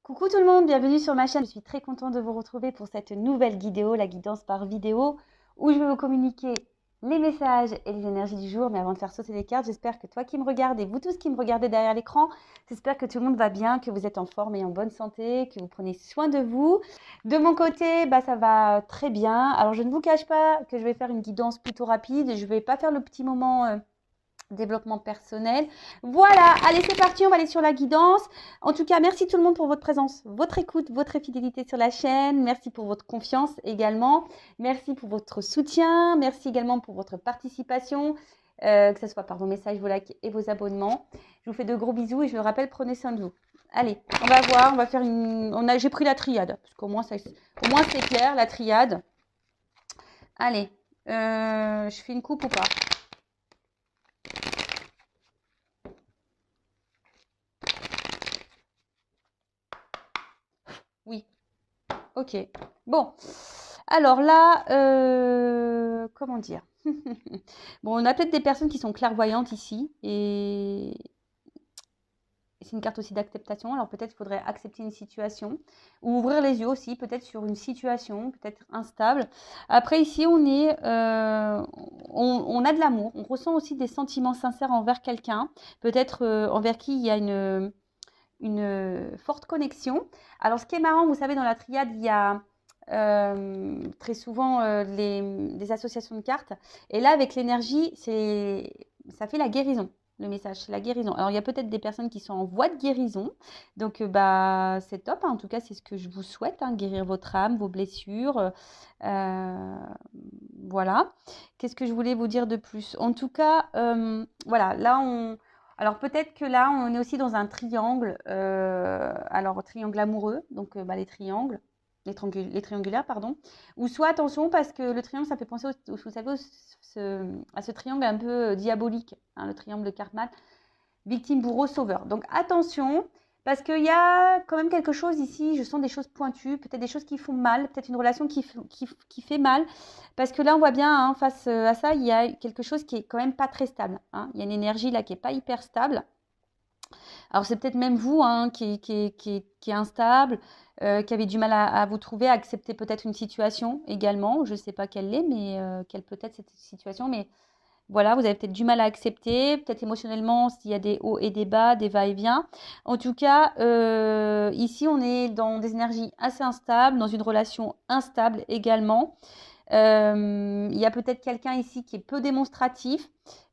Coucou tout le monde, bienvenue sur ma chaîne. Je suis très contente de vous retrouver pour cette nouvelle vidéo, la guidance par vidéo, où je vais vous communiquer les messages et les énergies du jour. Mais avant de faire sauter les cartes, j'espère que toi qui me regardes et vous tous qui me regardez derrière l'écran, j'espère que tout le monde va bien, que vous êtes en forme et en bonne santé, que vous prenez soin de vous. De mon côté, ça va très bien. Alors je ne vous cache pas que je vais faire une guidance plutôt rapide. Je ne vais pas faire le petit moment développement personnel. Voilà, allez, c'est parti, on va aller sur la guidance. En tout cas, merci tout le monde pour votre présence, votre écoute, votre fidélité sur la chaîne. Merci pour votre confiance également. Merci pour votre soutien. Merci également pour votre participation, que ce soit par vos messages, vos likes et vos abonnements. Je vous fais de gros bisous et je le rappelle, prenez soin de vous. Allez, on va voir, on va faire une... J'ai pris la triade, parce qu'au moins, au moins c'est clair, la triade. Allez, je fais une coupe ou pas? Oui. Ok. Bon. Alors là, comment dire? Bon, on a peut-être des personnes qui sont clairvoyantes ici et c'est une carte aussi d'acceptation. Alors peut-être il faudrait accepter une situation ou ouvrir les yeux aussi, peut-être sur une situation, peut-être instable. Après ici, on a de l'amour. On ressent aussi des sentiments sincères envers quelqu'un, peut-être envers qui il y a une forte connexion. Alors, ce qui est marrant, vous savez, dans la triade, il y a très souvent des associations de cartes. Et là, avec l'énergie, ça fait la guérison. Le message, c'est la guérison. Alors, il y a peut-être des personnes qui sont en voie de guérison. Donc, c'est top, hein. En tout cas, c'est ce que je vous souhaite, hein, guérir votre âme, vos blessures. Voilà. Qu'est-ce que je voulais vous dire de plus? En tout cas, voilà, là, alors peut-être que là, on est aussi dans un triangle, alors triangle amoureux, donc les triangles, les triangulaires, pardon. Ou soit attention, parce que le triangle, ça fait penser, vous savez, à ce triangle un peu diabolique, hein, le triangle de Karpman, victime, bourreau, sauveur. Donc attention, parce qu'il y a quand même quelque chose ici, je sens des choses pointues, peut-être des choses qui font mal, peut-être une relation qui fait mal, parce que là on voit bien, hein, face à ça, il y a quelque chose qui est quand même pas très stable, hein. Il y a une énergie là qui est pas hyper stable. Alors c'est peut-être même vous, hein, qui est instable, qui avez du mal à vous trouver, à accepter peut-être une situation également, je ne sais pas quelle est, mais quelle peut être cette situation, mais voilà, vous avez peut-être du mal à accepter, peut-être émotionnellement, s'il y a des hauts et des bas, des va-et-vient. En tout cas, ici, on est dans des énergies assez instables, dans une relation instable également. Il y a peut-être quelqu'un ici qui est peu démonstratif.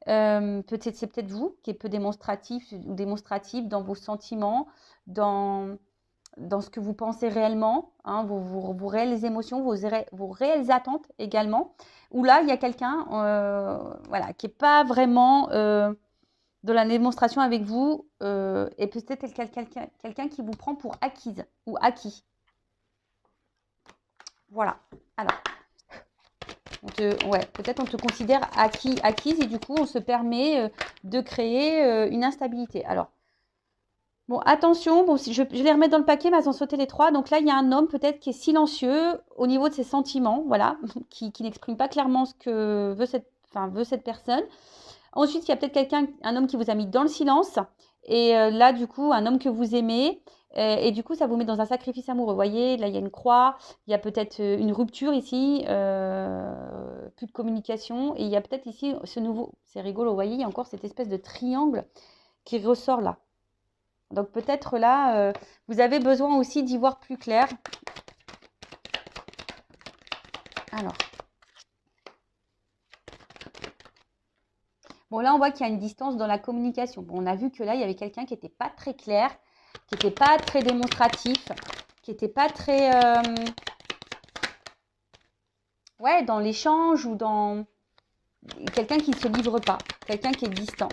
Peut-être c'est peut-être vous qui est peu démonstratif ou démonstratif dans vos sentiments, dans ce que vous pensez réellement, hein, vos réelles émotions, vos réelles attentes également. Où là, il y a quelqu'un voilà, qui n'est pas vraiment de la démonstration avec vous et peut-être quelqu'un qui vous prend pour acquise ou acquis. Voilà. Alors, peut-être on te considère acquise et du coup, on se permet de créer une instabilité. Alors, bon, attention, bon, je vais les remettre dans le paquet, mais elles ont sauté les trois. Donc là, il y a un homme peut-être qui est silencieux au niveau de ses sentiments, voilà, qui n'exprime pas clairement ce que veut cette personne. Ensuite, il y a peut-être un homme qui vous a mis dans le silence. Et là, du coup, un homme que vous aimez. Et du coup, ça vous met dans un sacrifice amoureux. Vous voyez, là, il y a une croix. Il y a peut-être une rupture ici. Plus de communication. Et il y a peut-être ici ce nouveau... C'est rigolo, vous voyez, il y a encore cette espèce de triangle qui ressort là. Donc peut-être là, vous avez besoin aussi d'y voir plus clair. Alors. Bon, là, on voit qu'il y a une distance dans la communication. Bon, on a vu que là, il y avait quelqu'un qui n'était pas très clair, qui n'était pas très démonstratif, qui n'était pas très... ouais, dans l'échange ou dans... Quelqu'un qui ne se livre pas, quelqu'un qui est distant.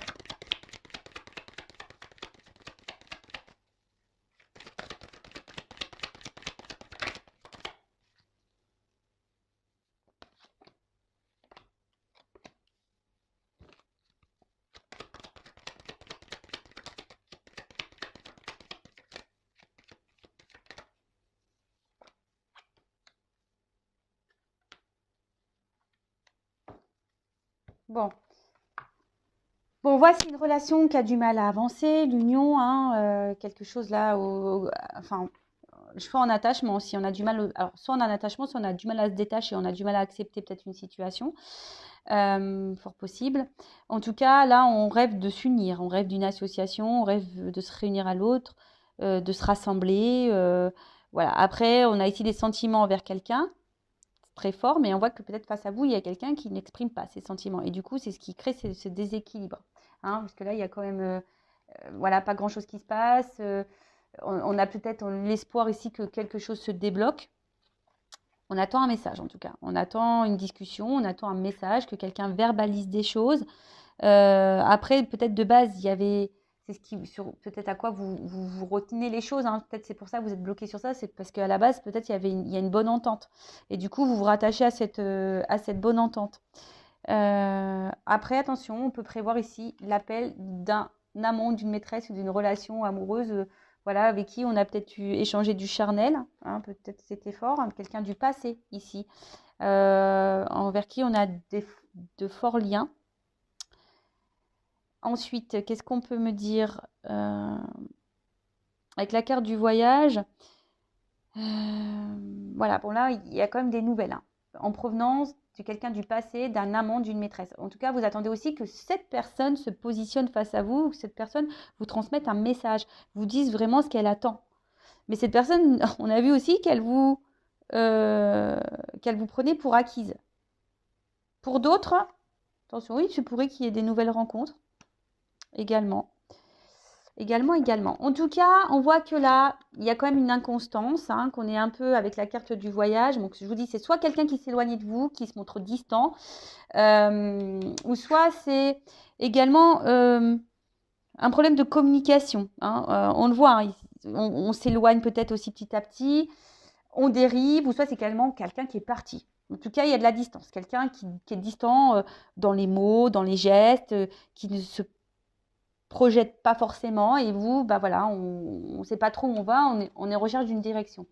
Bon. Bon, voici une relation qui a du mal à avancer, l'union, hein, quelque chose là, enfin, soit en attachement, si on a du mal, alors soit on a un attachement, soit on a du mal à se détacher, on a du mal à accepter peut-être une situation, fort possible. En tout cas, là, on rêve de s'unir, on rêve d'une association, on rêve de se réunir à l'autre, de se rassembler. Voilà. Après, on a ici des sentiments envers quelqu'un, très fort, mais on voit que peut-être face à vous, il y a quelqu'un qui n'exprime pas ses sentiments. Et du coup, c'est ce qui crée ce déséquilibre. Hein, parce que là, il y a quand même voilà, pas grand-chose qui se passe. On a peut-être l'espoir ici que quelque chose se débloque. On attend un message en tout cas. On attend une discussion, on attend un message, que quelqu'un verbalise des choses. Après, peut-être de base, il y avait, c'est ce qui, sur peut-être à quoi vous retenez les choses. Hein. Peut-être c'est pour ça que vous êtes bloqué sur ça. C'est parce qu'à la base, peut-être il y a une bonne entente. Et du coup, vous vous rattachez à cette bonne entente. Après, attention, on peut prévoir ici l'appel d'un amant, d'une maîtresse ou d'une relation amoureuse, voilà, avec qui on a peut-être échangé du charnel, hein, peut-être c'était fort, hein, quelqu'un du passé ici, envers qui on a de forts liens. Ensuite, qu'est-ce qu'on peut me dire avec la carte du voyage? Voilà, bon là, il y a quand même des nouvelles, hein, en provenance de quelqu'un du passé, d'un amant, d'une maîtresse. En tout cas, vous attendez aussi que cette personne se positionne face à vous, que cette personne vous transmette un message, vous dise vraiment ce qu'elle attend. Mais cette personne, on a vu aussi qu'elle vous prenait pour acquise. Pour d'autres, attention, oui, il pourrait qu'il y ait des nouvelles rencontres également. Également. En tout cas, on voit que là, il y a quand même une inconstance, hein, qu'on est un peu avec la carte du voyage. Donc, je vous dis, c'est soit quelqu'un qui s'éloigne de vous, qui se montre distant, ou soit c'est également un problème de communication. Hein. On le voit, hein, on s'éloigne peut-être aussi petit à petit, on dérive, ou soit c'est également quelqu'un qui est parti. En tout cas, il y a de la distance. Quelqu'un qui est distant dans les mots, dans les gestes, qui ne se projette pas forcément, et vous, bah voilà, on ne sait pas trop où on va, on est en recherche d'une direction.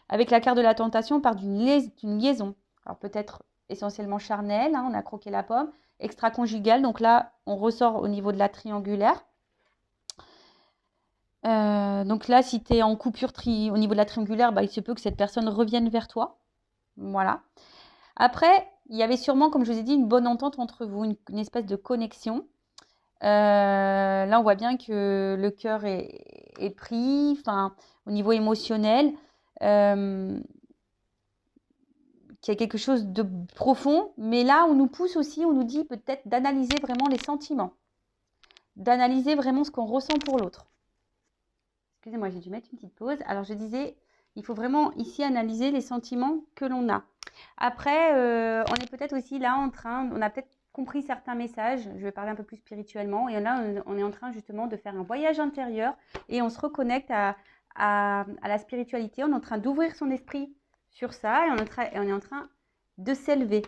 Avec la carte de la tentation, on part d'une liaison. Alors peut-être essentiellement charnelle, hein, on a croqué la pomme, extra-conjugale, donc là, on ressort au niveau de la triangulaire. Donc là, si tu es en coupure au niveau de la triangulaire, bah, il se peut que cette personne revienne vers toi. Voilà. Après, il y avait sûrement, comme je vous ai dit, une bonne entente entre vous, une espèce de connexion. Là, on voit bien que le cœur est pris, enfin, au niveau émotionnel, qu'il y a quelque chose de profond. Mais là, on nous pousse aussi, on nous dit peut-être d'analyser vraiment les sentiments, d'analyser vraiment ce qu'on ressent pour l'autre. Excusez-moi, j'ai dû mettre une petite pause. Alors, je disais, il faut vraiment ici analyser les sentiments que l'on a. Après, on est peut-être aussi là on a peut-être compris certains messages, je vais parler un peu plus spirituellement, et là, on est en train justement de faire un voyage intérieur et on se reconnecte à la spiritualité, on est en train d'ouvrir son esprit sur ça et on est en train de s'élever.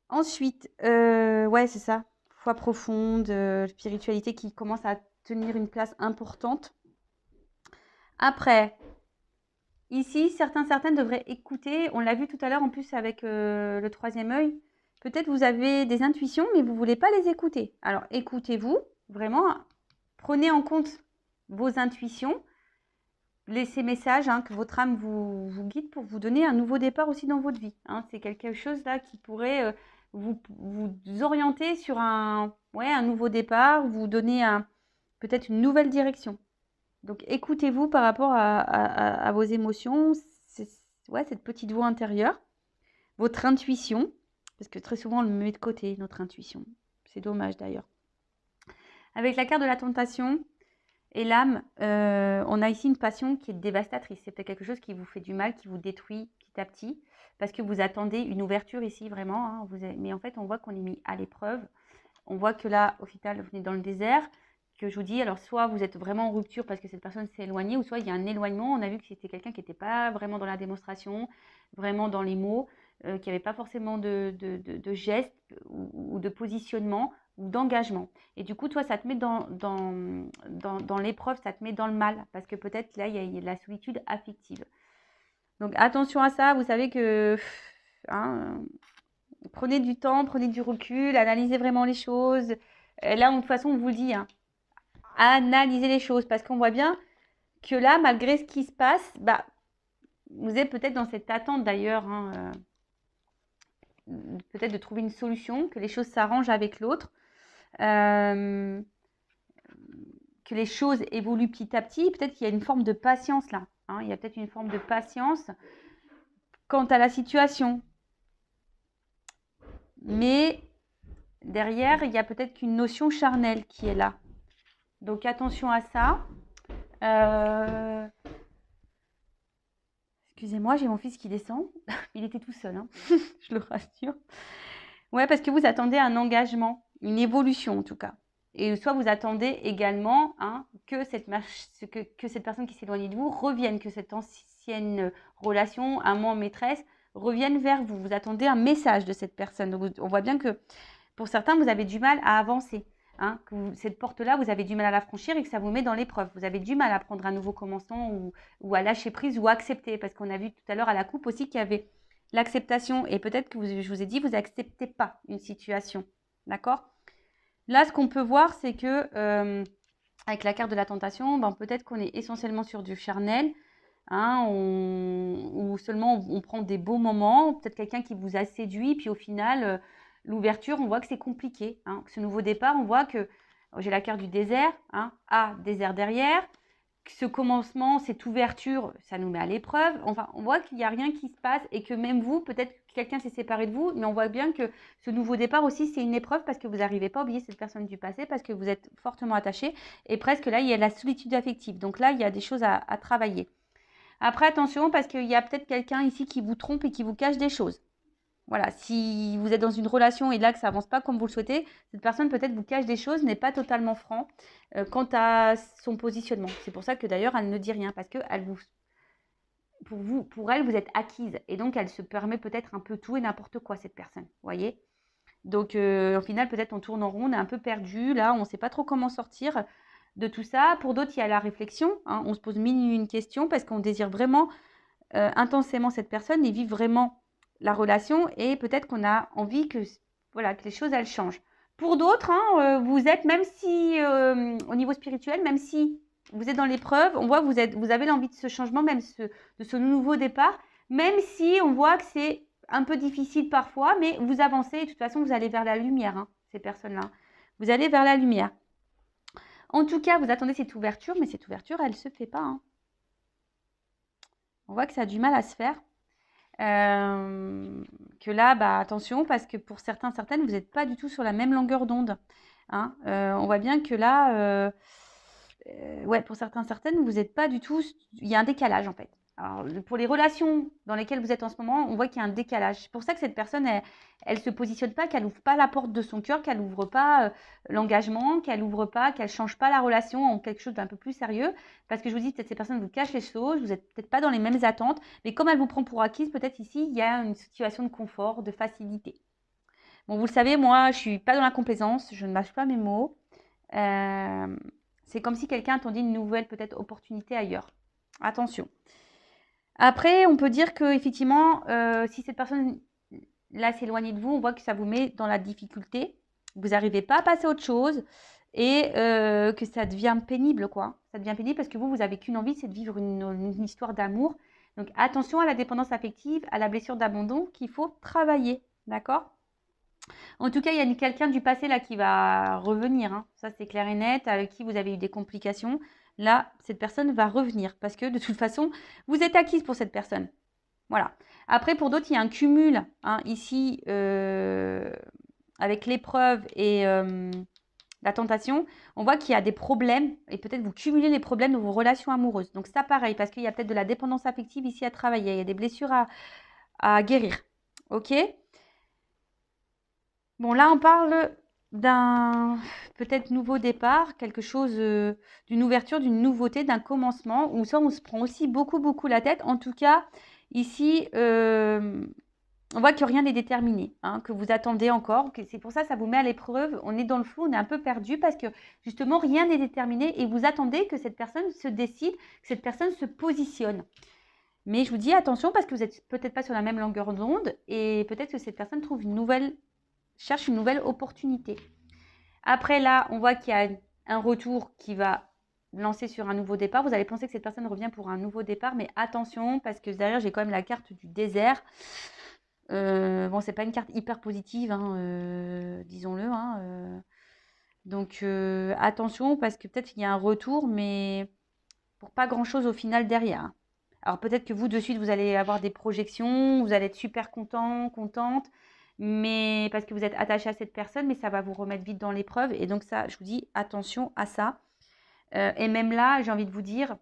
Ensuite, ouais, c'est ça, foi profonde, spiritualité qui commence à tenir une place importante. Après, ici, certaines devraient écouter. On l'a vu tout à l'heure en plus avec le troisième œil. Peut-être vous avez des intuitions, mais vous ne voulez pas les écouter. Alors, écoutez-vous, vraiment. Prenez en compte vos intuitions. Laissez message, hein, que votre âme vous guide pour vous donner un nouveau départ aussi dans votre vie. Hein. C'est quelque chose là qui pourrait vous orienter sur un nouveau départ, vous donner peut-être une nouvelle direction. Donc, écoutez-vous par rapport à vos émotions, cette petite voix intérieure, votre intuition, parce que très souvent, on le met de côté, notre intuition. C'est dommage d'ailleurs. Avec la carte de la tentation et l'âme, on a ici une passion qui est dévastatrice. C'est peut-être quelque chose qui vous fait du mal, qui vous détruit petit à petit, parce que vous attendez une ouverture ici, vraiment. Hein, mais en fait, on voit qu'on est mis à l'épreuve. On voit que là, au final, vous venez dans le désert. Que je vous dis, alors soit vous êtes vraiment en rupture parce que cette personne s'est éloignée, ou soit il y a un éloignement. On a vu que c'était quelqu'un qui n'était pas vraiment dans la démonstration, vraiment dans les mots, qui n'avait pas forcément de gestes ou de positionnement ou d'engagement. Et du coup, toi, ça te met dans l'épreuve, ça te met dans le mal, parce que peut-être là, il y a de la solitude affective. Donc attention à ça, vous savez que prenez du temps, prenez du recul, analysez vraiment les choses. Là, de toute façon, on vous le dit, hein, analyser les choses, parce qu'on voit bien que là, malgré ce qui se passe, bah, vous êtes peut-être dans cette attente d'ailleurs, hein, peut-être de trouver une solution, que les choses s'arrangent avec l'autre, que les choses évoluent petit à petit. Peut-être qu'il y a une forme de patience là, hein, il y a peut-être une forme de patience quant à la situation. Mais derrière, il y a peut-être qu'une notion charnelle qui est là. Donc attention à ça. Excusez-moi, j'ai mon fils qui descend. Il était tout seul, hein. Je le rassure. Ouais, parce que vous attendez un engagement, une évolution en tout cas. Et soit vous attendez également, hein, que cette personne qui s'éloigne de vous revienne, que cette ancienne relation, amant-maîtresse, revienne vers vous. Vous attendez un message de cette personne. Donc, on voit bien que pour certains, vous avez du mal à avancer. Hein, cette porte-là, vous avez du mal à la franchir et que ça vous met dans l'épreuve. Vous avez du mal à prendre un nouveau commencement ou à lâcher prise ou à accepter. Parce qu'on a vu tout à l'heure à la coupe aussi qu'il y avait l'acceptation. Et peut-être que je vous ai dit, vous n'acceptez pas une situation. D'accord? Là, ce qu'on peut voir, c'est que avec la carte de la tentation, ben, peut-être qu'on est essentiellement sur du charnel. Hein, ou seulement on prend des beaux moments. Peut-être quelqu'un qui vous a séduit. Puis au final... l'ouverture, on voit que c'est compliqué. Hein. Ce nouveau départ, on voit que j'ai la carte du désert, hein, désert derrière. Ce commencement, cette ouverture, ça nous met à l'épreuve. Enfin, on voit qu'il n'y a rien qui se passe et que même vous, peut-être que quelqu'un s'est séparé de vous, mais on voit bien que ce nouveau départ aussi, c'est une épreuve parce que vous n'arrivez pas à oublier cette personne du passé, parce que vous êtes fortement attaché et presque là, il y a la solitude affective. Donc là, il y a des choses à travailler. Après, attention, parce qu'il y a peut-être quelqu'un ici qui vous trompe et qui vous cache des choses. Voilà, si vous êtes dans une relation et là que ça avance pas comme vous le souhaitez, cette personne peut-être vous cache des choses, n'est pas totalement franc quant à son positionnement. C'est pour ça que d'ailleurs elle ne dit rien parce que pour elle, vous êtes acquise et donc elle se permet peut-être un peu tout et n'importe quoi cette personne. Vous voyez? Donc au final peut-être on tourne en rond, on est un peu perdu. Là, on ne sait pas trop comment sortir de tout ça. Pour d'autres, il y a la réflexion. Hein, on se pose mille et une questions parce qu'on désire vraiment intensément cette personne et vivre vraiment la relation et peut-être qu'on a envie que, voilà, que les choses elles changent. Pour d'autres, hein, vous êtes, même si au niveau spirituel, même si vous êtes dans l'épreuve, on voit que vous avez l'envie de ce changement, même de ce nouveau départ, même si on voit que c'est un peu difficile parfois, mais vous avancez et de toute façon vous allez vers la lumière, hein, ces personnes-là. Vous allez vers la lumière. En tout cas, vous attendez cette ouverture, mais cette ouverture, elle ne se fait pas. Hein. On voit que ça a du mal à se faire. Que là, bah, attention, parce que pour certaines, vous n'êtes pas du tout sur la même longueur d'onde. Hein. On voit bien que là, ouais, pour certaines, vous n'êtes pas du tout... Il y a un décalage, en fait. Alors, pour les relations dans lesquelles vous êtes en ce moment, on voit qu'il y a un décalage. C'est pour ça que cette personne, elle se positionne pas, qu'elle n'ouvre pas la porte de son cœur, qu'elle n'ouvre pas l'engagement, qu'elle n'ouvre pas, qu'elle change pas la relation en quelque chose d'un peu plus sérieux. Parce que je vous dis, peut-être ces personnes vous cachent les choses, vous n'êtes peut-être pas dans les mêmes attentes, mais comme elle vous prend pour acquise, peut-être ici, il y a une situation de confort, de facilité. Bon, vous le savez, moi, je suis pas dans la complaisance, je ne mâche pas mes mots. C'est comme si quelqu'un attendait une nouvelle, peut-être, opportunité ailleurs. Attention. Après, on peut dire que effectivement, si cette personne là s'éloigne de vous, on voit que ça vous met dans la difficulté. Vous n'arrivez pas à passer à autre chose et que ça devient pénible, quoi. Ça devient pénible parce que vous n'avez qu'une envie, c'est de vivre une histoire d'amour. Donc attention à la dépendance affective, à la blessure d'abandon qu'il faut travailler, d'accord? En tout cas, il y a quelqu'un du passé là qui va revenir. Hein. Ça, c'est clair et net, avec qui vous avez eu des complications. Là, cette personne va revenir parce que de toute façon, vous êtes acquise pour cette personne. Voilà. Après, pour d'autres, il y a un cumul hein, ici avec l'épreuve et la tentation. On voit qu'il y a des problèmes et peut-être vous cumulez les problèmes de vos relations amoureuses. Donc ça, pareil, parce qu'il y a peut-être de la dépendance affective ici à travailler. Il y a des blessures à guérir. OK ? Bon, là, on parle d'un peut-être nouveau départ, quelque chose, d'une ouverture, d'une nouveauté, d'un commencement, où ça, on se prend aussi beaucoup, beaucoup la tête. En tout cas, ici, on voit que rien n'est déterminé, hein, que vous attendez encore. C'est pour ça, ça vous met à l'épreuve. On est dans le flou, on est un peu perdu parce que justement, rien n'est déterminé et vous attendez que cette personne se décide, que cette personne se positionne. Mais je vous dis attention parce que vous n'êtes peut-être pas sur la même longueur d'onde et peut-être que cette personne cherche une nouvelle opportunité. Après là, on voit qu'il y a un retour qui va lancer sur un nouveau départ. Vous allez penser que cette personne revient pour un nouveau départ, mais attention, parce que derrière, j'ai quand même la carte du désert. Bon, c'est pas une carte hyper positive, hein, disons-le, hein, donc attention, parce que peut-être qu'il y a un retour, mais pour pas grand-chose au final derrière, hein. Alors peut-être que vous, de suite, vous allez avoir des projections, vous allez être super content, contente, mais parce que vous êtes attaché à cette personne, mais ça va vous remettre vite dans l'épreuve. Et donc ça, je vous dis, attention à ça. Et même là, j'ai envie de vous dire,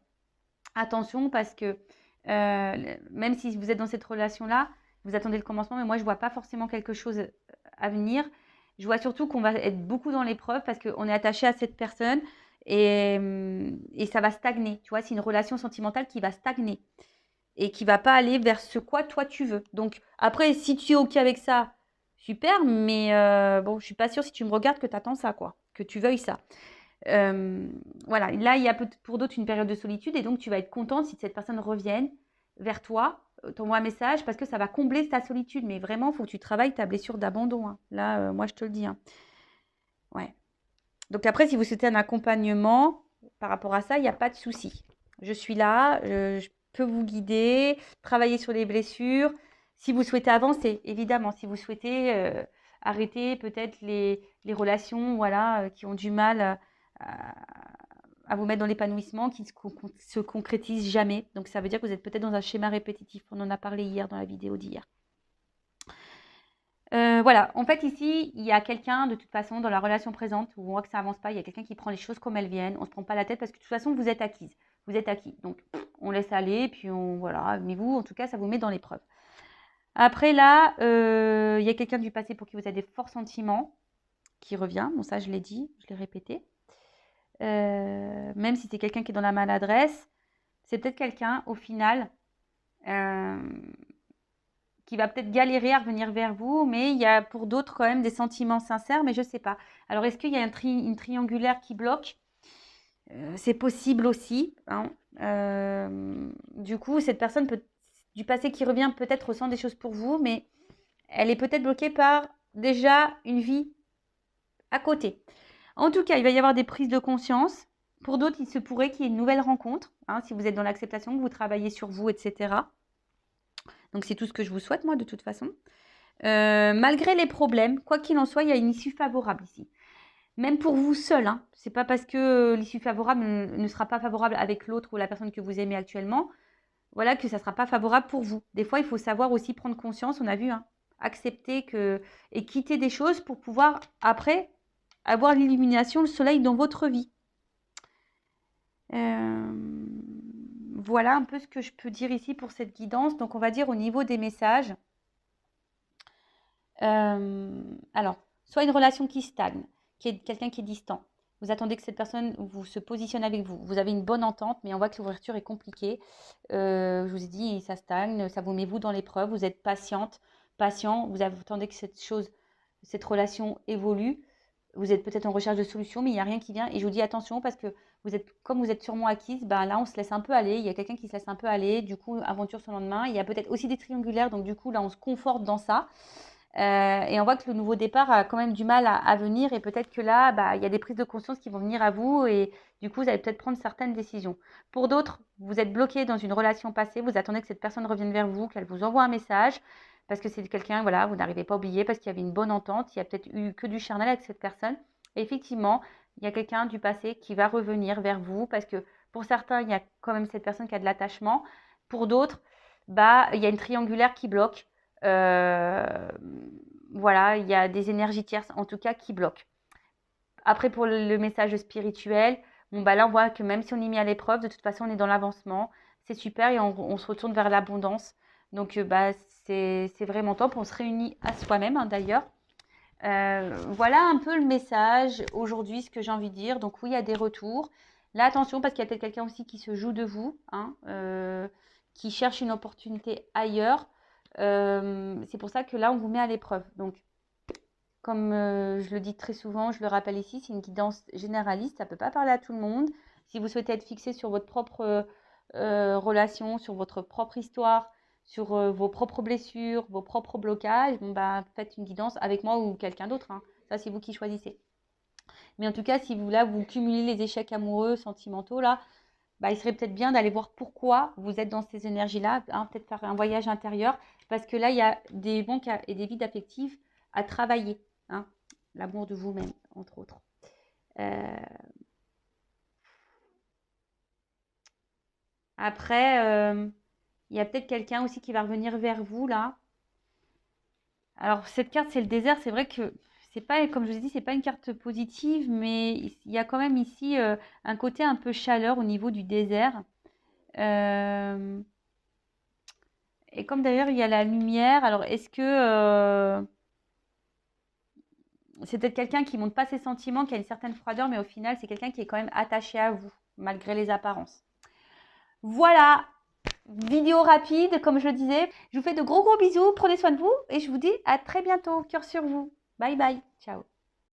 attention parce que même si vous êtes dans cette relation-là, vous attendez le commencement, mais moi, je ne vois pas forcément quelque chose à venir. Je vois surtout qu'on va être beaucoup dans l'épreuve parce qu'on est attaché à cette personne et ça va stagner. Tu vois, c'est une relation sentimentale qui va stagner et qui va pas aller vers ce quoi toi tu veux. Donc après, si tu es OK avec ça, super, mais bon, je suis pas sûre si tu me regardes que tu attends ça, quoi, que tu veuilles ça. Euh, voilà, là, il y a pour d'autres une période de solitude et donc tu vas être contente si cette personne revienne vers toi, t'envoie un message parce que ça va combler ta solitude. Mais vraiment, il faut que tu travailles ta blessure d'abandon, hein. Là, moi, je te le dis, hein. Ouais. Donc après, si vous souhaitez un accompagnement par rapport à ça, il n'y a pas de souci. Je suis là, je peux vous guider, travailler sur les blessures. Si vous souhaitez avancer, évidemment, si vous souhaitez arrêter peut-être les relations voilà, qui ont du mal à vous mettre dans l'épanouissement, qui ne se concrétisent jamais. Donc ça veut dire que vous êtes peut-être dans un schéma répétitif. On en a parlé hier dans la vidéo d'hier. Voilà, en fait ici, il y a quelqu'un de toute façon dans la relation présente où on voit que ça avance pas, il y a quelqu'un qui prend les choses comme elles viennent, on se prend pas la tête parce que de toute façon vous êtes acquise, vous êtes acquis. Donc on laisse aller, puis on voilà, mais vous en tout cas ça vous met dans l'épreuve. Après là, il y a quelqu'un du passé pour qui vous avez des forts sentiments qui revient, bon ça je l'ai dit, je l'ai répété. Même si c'est quelqu'un qui est dans la maladresse, c'est peut-être quelqu'un au final qui va peut-être galérer à revenir vers vous, mais il y a pour d'autres quand même des sentiments sincères, mais je ne sais pas. Alors, est-ce qu'il y a une triangulaire qui bloque? C'est possible aussi, hein. Du coup, cette personne du passé qui revient peut-être ressent des choses pour vous, mais elle est peut-être bloquée par déjà une vie à côté. En tout cas, il va y avoir des prises de conscience. Pour d'autres, il se pourrait qu'il y ait une nouvelle rencontre, hein, si vous êtes dans l'acceptation, que vous travaillez sur vous, etc. Donc, c'est tout ce que je vous souhaite, moi, de toute façon. Malgré les problèmes, quoi qu'il en soit, il y a une issue favorable ici. Même pour vous seul, hein. C'est pas parce que l'issue favorable ne sera pas favorable avec l'autre ou la personne que vous aimez actuellement, voilà que ça sera pas favorable pour vous. Des fois, il faut savoir aussi prendre conscience, on a vu, hein, accepter et quitter des choses pour pouvoir après avoir l'illumination, le soleil dans votre vie. Voilà un peu ce que je peux dire ici pour cette guidance. Donc, on va dire au niveau des messages. Alors, soit une relation qui stagne, qui est quelqu'un qui est distant. Vous attendez que cette personne se positionne avec vous. Vous avez une bonne entente, mais on voit que l'ouverture est compliquée. Je vous ai dit, ça stagne, ça vous met vous dans l'épreuve. Vous êtes patient. Vous attendez que cette relation évolue. Vous êtes peut-être en recherche de solutions, mais il n'y a rien qui vient. Et je vous dis attention parce que comme vous êtes sûrement acquise, ben là, on se laisse un peu aller. Il y a quelqu'un qui se laisse un peu aller. Du coup, aventure sur le lendemain. Il y a peut-être aussi des triangulaires. Donc, du coup, là, on se conforte dans ça. Et on voit que le nouveau départ a quand même du mal à venir et peut-être que là, bah, il y a des prises de conscience qui vont venir à vous et du coup, vous allez peut-être prendre certaines décisions. Pour d'autres, vous êtes bloqué dans une relation passée, vous attendez que cette personne revienne vers vous, qu'elle vous envoie un message parce que c'est quelqu'un, voilà, vous n'arrivez pas à oublier parce qu'il y avait une bonne entente, il y a peut-être eu que du charnel avec cette personne. Et effectivement, il y a quelqu'un du passé qui va revenir vers vous parce que pour certains, il y a quand même cette personne qui a de l'attachement. Pour d'autres, bah, il y a une triangulaire qui bloque. Voilà, il y a des énergies tierces en tout cas qui bloquent. Après, pour le message spirituel, bon, bah là, on voit que même si on est mis à l'épreuve, de toute façon, on est dans l'avancement. C'est super et on se retourne vers l'abondance. Donc, bah, c'est vraiment top. On se réunit à soi-même, hein, d'ailleurs. Voilà un peu le message aujourd'hui, ce que j'ai envie de dire. Donc, oui, il y a des retours. Là, attention, parce qu'il y a peut-être quelqu'un aussi qui se joue de vous, hein, qui cherche une opportunité ailleurs. C'est pour ça que là, on vous met à l'épreuve. Donc, comme je le dis très souvent, je le rappelle ici, c'est une guidance généraliste. Ça ne peut pas parler à tout le monde. Si vous souhaitez être fixé sur votre propre relation, sur votre propre histoire, sur vos propres blessures, vos propres blocages, bon, bah, faites une guidance avec moi ou quelqu'un d'autre, hein. Ça, c'est vous qui choisissez. Mais en tout cas, si vous là, vous cumulez les échecs amoureux, sentimentaux, là, bah, il serait peut-être bien d'aller voir pourquoi vous êtes dans ces énergies-là, hein, peut-être faire un voyage intérieur, parce que là, il y a des manques et des vides affectifs à travailler, hein, l'amour de vous-même, entre autres. Euh, Après, il y a peut-être quelqu'un aussi qui va revenir vers vous, là. Alors, cette carte, c'est le désert. C'est vrai que c'est pas, comme je vous ai dit, c'est pas une carte positive, mais il y a quand même ici un côté un peu chaleur au niveau du désert. Euh, et comme d'ailleurs il y a la lumière, alors est-ce que c'est peut-être quelqu'un qui montre pas ses sentiments, qui a une certaine froideur, mais au final, c'est quelqu'un qui est quand même attaché à vous, malgré les apparences. Voilà, vidéo rapide, comme je le disais. Je vous fais de gros bisous, prenez soin de vous et je vous dis à très bientôt. Cœur sur vous. Bye bye, ciao.